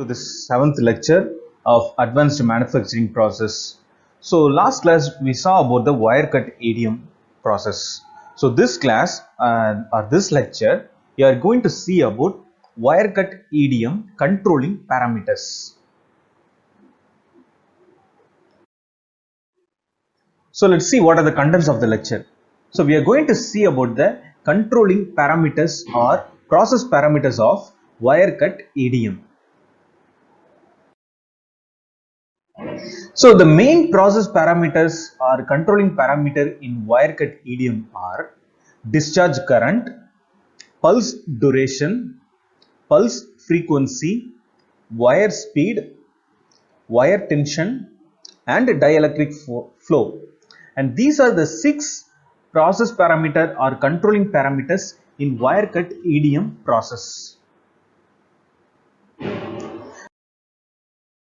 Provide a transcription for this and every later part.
to this 7th lecture of advanced manufacturing process. So last class we saw about the wire cut EDM process. So this class or this lecture you are going to see about wire cut EDM controlling parameters. So let's see what are the contents of the lecture. So we are going to see about the controlling parameters or process parameters of wire cut EDM. So the main process parameters or controlling parameter in wire cut EDM are discharge current, pulse duration, pulse frequency, wire speed, wire tension and dielectric flow. And these are the 6 process parameter or controlling parameters in wire cut EDM process.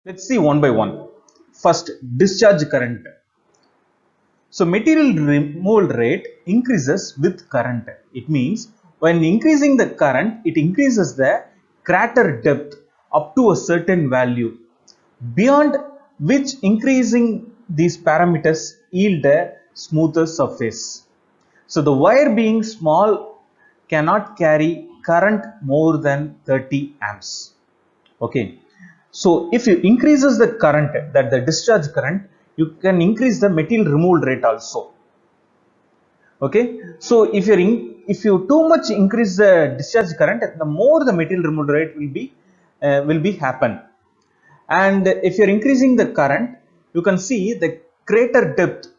Let's see one by one. First, discharge current. So material removal rate increases with current. It means when increasing the current, it increases the crater depth up to a certain value, beyond which increasing these parameters yield a smoother surface. So the wire being small cannot carry current more than 30 amps. Okay. So if you increases the current, that the discharge current, you can increase the material removal rate also. Okay. So if you too much increase the discharge current, the more the material removal rate will be happen. And if you are increasing the current, you can see the crater depth.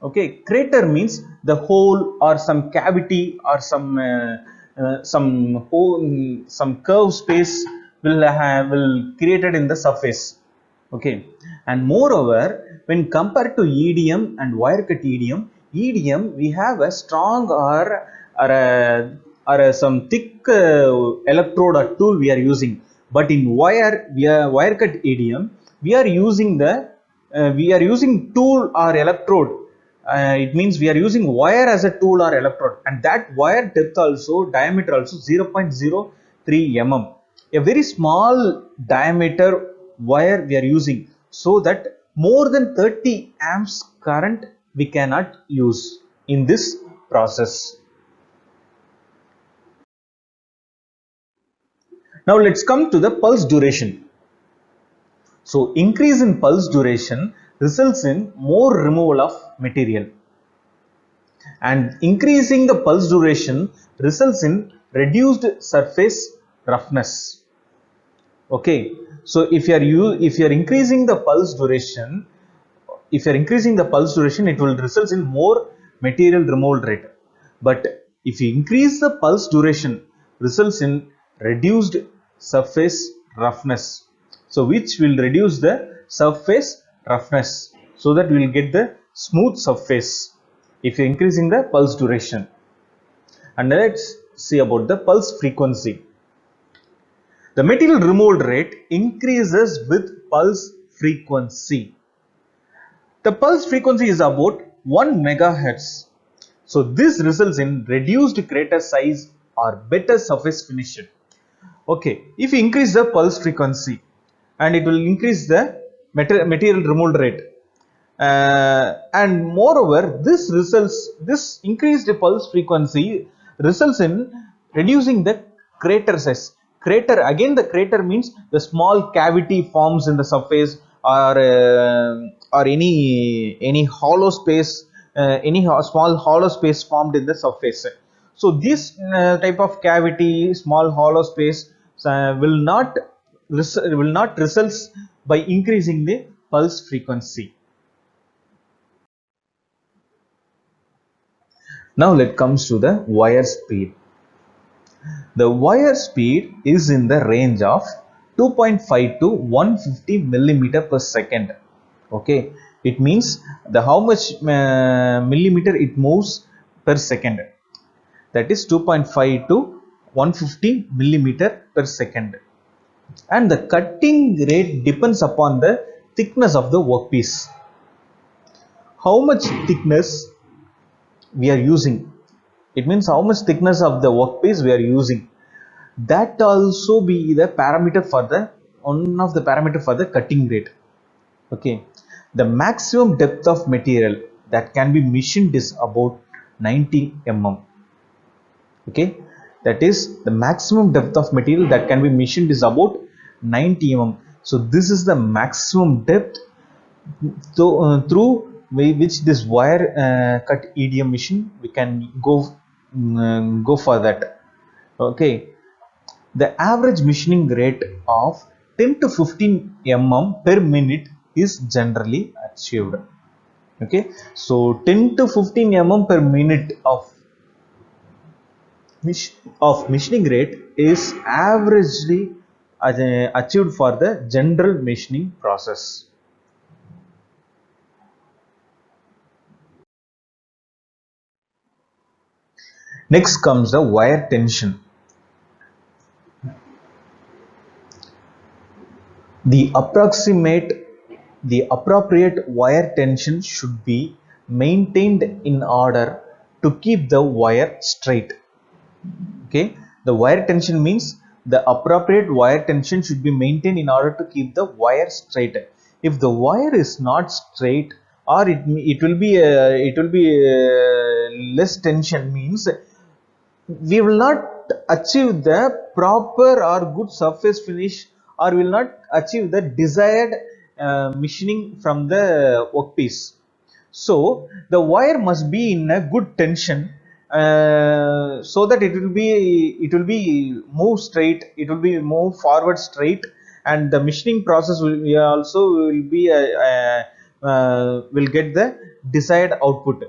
Okay, crater means the hole or some cavity or some curve space will created in the surface. Okay, and moreover, when compared to EDM and wire cut EDM we have a strong or some thick electrode or tool we are using. But in wire cut EDM, we are using tool or electrode. It means we are using wire as a tool or electrode, and that wire depth also, diameter also 0.03 mm. A very small diameter wire we are using, so that more than 30 amps current we cannot use in this process. Now let's come to the pulse duration. So increase in pulse duration results in more removal of material, and increasing the pulse duration results in reduced surface roughness. Okay, so if you are increasing the pulse duration, it will result in more material removal rate. But if you increase the pulse duration, results in reduced surface roughness. So which will reduce the surface roughness, so that we will get the smooth surface if you are increasing the pulse duration. And let's see about the pulse frequency. The material removal rate increases with pulse frequency. The pulse frequency is about 1 megahertz. So this results in reduced crater size or better surface finish. Okay, if you increase the pulse frequency, and it will increase the material removal rate, and moreover this increased pulse frequency results in reducing the crater size. The crater means the small cavity forms in the surface, or any hollow space, small hollow space formed in the surface. So this type of cavity, small hollow space, will not result by increasing the pulse frequency. Now let's comes to the wire speed. The wire speed is in the range of 2.5 to 150 millimeter per second. Okay, it means how much millimeter it moves per second. That is 2.5 to 150 millimeter per second. And the cutting rate depends upon the thickness of the workpiece. How much thickness we are using, it means how much thickness of the workpiece we are using. That also be the parameter for the of the parameter for the cutting rate. Okay, the maximum depth of material that can be machined is about 90 mm. Okay, that is the maximum depth of material that can be machined is about 90 mm. So this is the maximum depth through which this wire cut EDM machine we can go for that. Okay, the average machining rate of 10 to 15 mm per minute is generally achieved. Okay, so 10 to 15 mm per minute of machining rate is averagely achieved for the general machining process. Next comes the wire tension. The appropriate wire tension should be maintained in order to keep the wire straight. Okay, the wire tension means the appropriate wire tension should be maintained in order to keep the wire straight. If the wire is not straight, or it will be less tension, means we will not achieve the proper or good surface finish, or will not achieve the desired machining from the workpiece. So the wire must be in a good tension, so that it will be move straight, it will be move forward straight, and the machining process will be will get the desired output.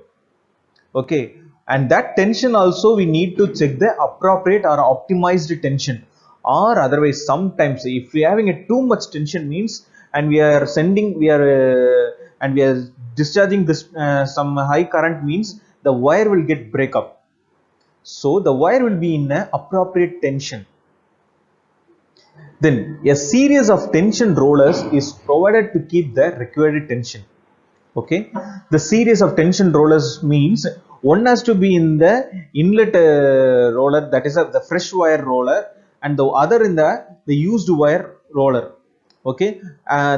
Okay, and that tension also we need to check the appropriate or optimized tension, or otherwise sometimes if we are having a too much tension means, and we are discharging this some high current means, the wire will get break up. So the wire will be in a appropriate tension. Then a series of tension rollers is provided to keep the required tension. Okay, the series of tension rollers means one has to be in the inlet roller, that is the fresh wire roller, and the other in the used wire roller. Okay,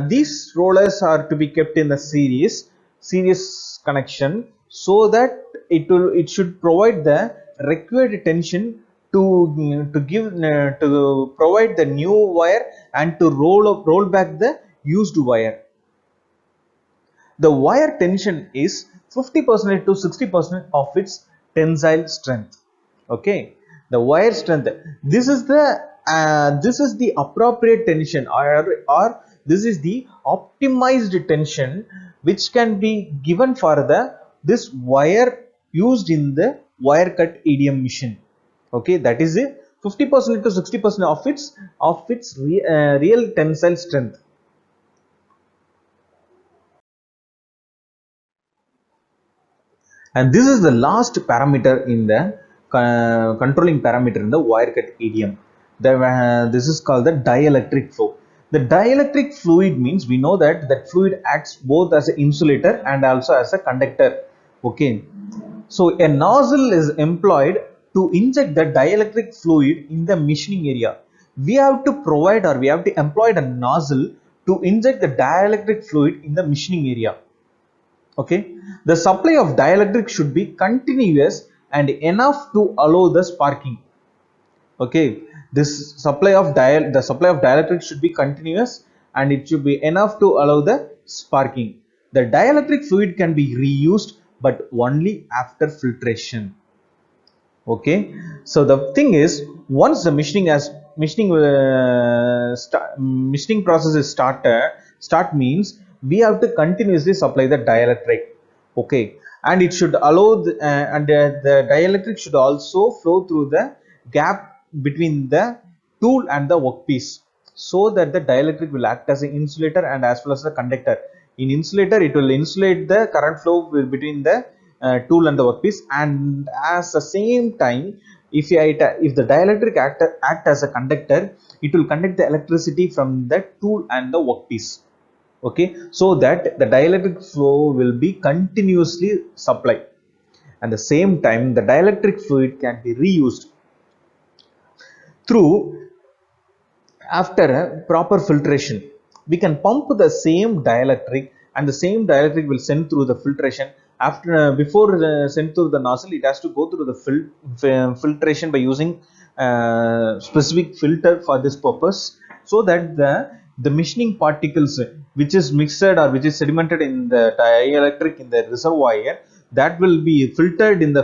these rollers are to be kept in the series connection, so that it should provide the required tension to provide the new wire and to roll back the used wire. The wire tension is 50% to 60% of its tensile strength. Okay, the wire strength, this is the appropriate tension, or this is the optimized tension which can be given for this wire used in the wire cut EDM machine. Okay, that is a 50% to 60% of its real tensile strength. And this is the last parameter in the controlling parameter in the wire cut EDM. This is called the dielectric flow. The dielectric fluid means we know that fluid acts both as an insulator and also as a conductor. Okay, so a nozzle is employed to inject the dielectric fluid in the machining area. We have to provide, or we have to employ a nozzle to inject the dielectric fluid in the machining area. Okay, the supply of dielectric should be continuous and enough to allow the sparking. Okay, this the supply of dielectric should be continuous and it should be enough to allow the sparking. The dielectric fluid can be reused, but only after filtration. Okay, so the thing is, once the machining process is start means we have to continuously supply the dielectric. Okay, and it should allow the dielectric should also flow through the gap between the tool and the workpiece, so that the dielectric will act as an insulator and as well as the conductor. In insulator, it will insulate the current flow between the tool and the workpiece, and at the same time, if the dielectric act as a conductor, it will conduct the electricity from the tool and the workpiece. Okay, so that the dielectric flow will be continuously supplied. At the same time, the dielectric fluid can be reused through after a proper filtration, we can pump the same dielectric, and the same dielectric will send through the filtration. After before sent through the nozzle, it has to go through the filtration by using specific filter for this purpose, so that the machining particles which is mixed or which is sedimented in the dielectric in the reservoir, that will be filtered in the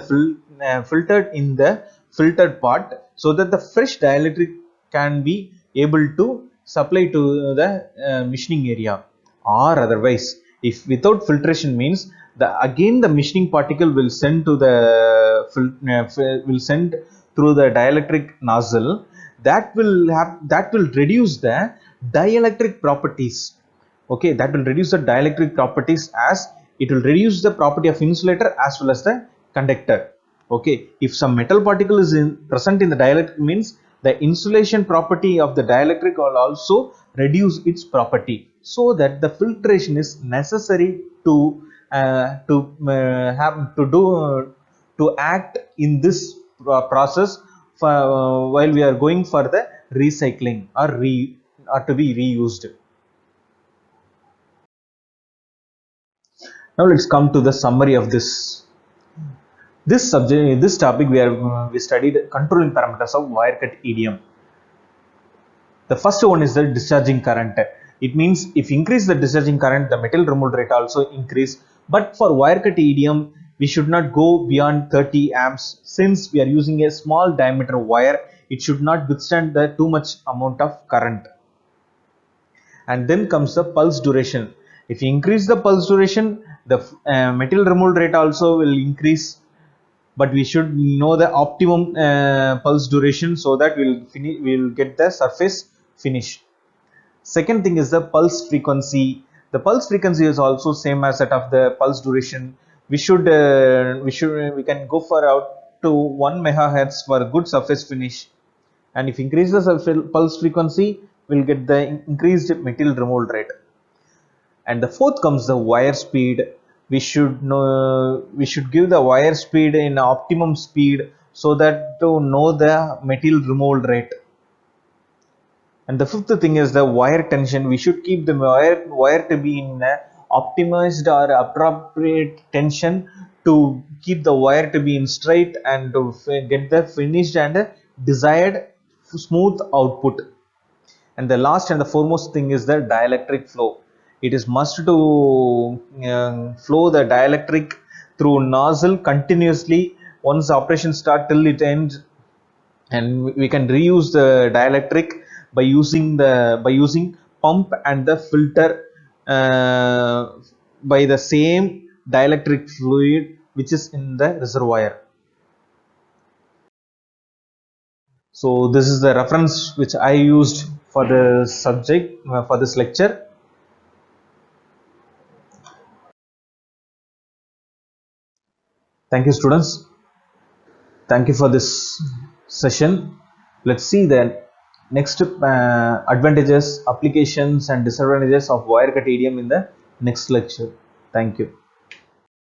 filtered part, so that the fresh dielectric can be able to supply to the machining area. Or otherwise, if without filtration means, again the machining particle will send to the will send through the dielectric nozzle, that will reduce the dielectric properties. Okay, that will reduce the dielectric properties, as it will reduce the property of insulator as well as the conductor. Okay, if some metal particle is present in the dielectric means, the insulation property of the dielectric will also reduce its property, so that the filtration is necessary to have to do to act in this process for, while we are going for the recycling or to be reused. Now let's come to the summary of this subject, this topic. We studied controlling parameters of wire cut EDM. The first one is the discharging current. It means if increase the discharging current, the material removal rate also increase. But for wire cut EDM, we should not go beyond 30 amps, since we are using a small diameter wire. It should not withstand the too much amount of current. And then comes the pulse duration. If you increase the pulse duration, the material removal rate also will increase, but we should know the optimum pulse duration, so that we'll get the surface finish. Second thing is the pulse frequency. The pulse frequency is also same as that of the pulse duration. We we can go for out to 1 megahertz for a good surface finish, and if increase the pulse frequency, we'll get the increased material removal rate. And the fourth comes the wire speed. We should give the wire speed in optimum speed, so that to know the material removal rate. And the fifth thing is the wire tension. We should keep the wire to be in optimized or appropriate tension, to keep the wire to be in straight and to get the finished and desired smooth output. And the last and the foremost thing is the dielectric flow. It is must to flow the dielectric through nozzle continuously once the operation start till it ends, and we can reuse the dielectric by using pump and the filter by the same dielectric fluid which is in the reservoir. So this is the reference which I used for the subject for this lecture. Thank you, students. Thank you for this session. Let's see the next advantages, applications and disadvantages of wire cut EDM in the next lecture. Thank you.